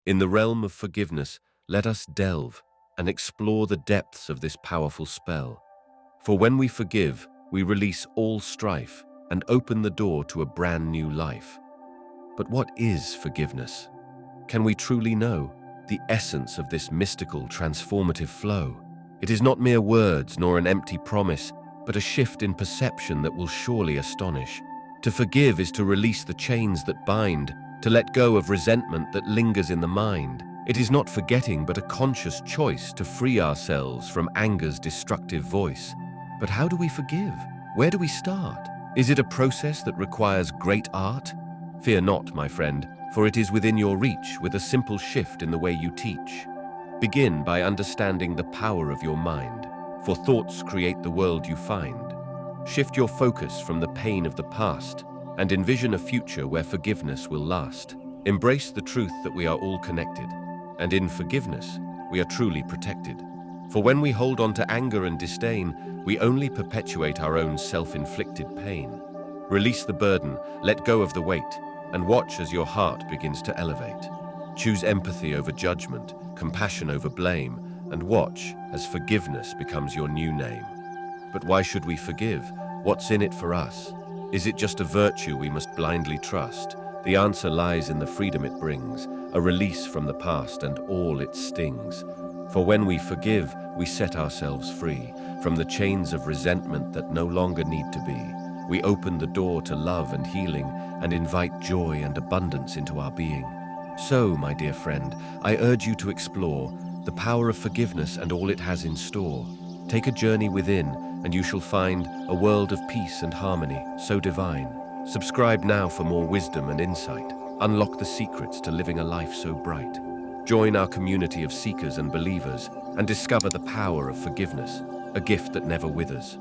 In the realm of forgiveness, let us delve and explore the depths of this powerful spell. For when we forgive, we release all strife and open the door to a brand new life. But what is forgiveness? Can we truly know the essence of this mystical, transformative flow? It is not mere words nor an empty promise, but a shift in perception that will surely astonish. To forgive is to release the chains that bind, to let go of resentment that lingers in the mind. It is not forgetting, but a conscious choice to free ourselves from anger's destructive voice. But how do we forgive? Where do we start? Is it a process that requires great art? Fear not, my friend, for it is within your reach with a simple shift in the way you teach. Begin by understanding the power of your mind, for thoughts create the world you find. Shift your focus from the pain of the past and envision a future where forgiveness will last. Embrace the truth that we are all connected, and in forgiveness, we are truly protected. For when we hold on to anger and disdain, we only perpetuate our own self-inflicted pain. Release the burden, let go of the weight, and watch as your heart begins to elevate. Choose empathy over judgment, compassion over blame, and watch as forgiveness becomes your new name. But why should we forgive? What's in it for us? Is it just a virtue we must blindly trust? The answer lies in the freedom it brings, a release from the past and all its stings. For when we forgive, we set ourselves free from the chains of resentment that no longer need to be. We open the door to love and healing and invite joy and abundance into our being. So, my dear friend, I urge you to explore the power of forgiveness and all it has in store. Take a journey within, and you shall find a world of peace and harmony so divine. Subscribe now for more wisdom and insight. Unlock the secrets to living a life so bright. Join our community of seekers and believers and discover the power of forgiveness, a gift that never withers.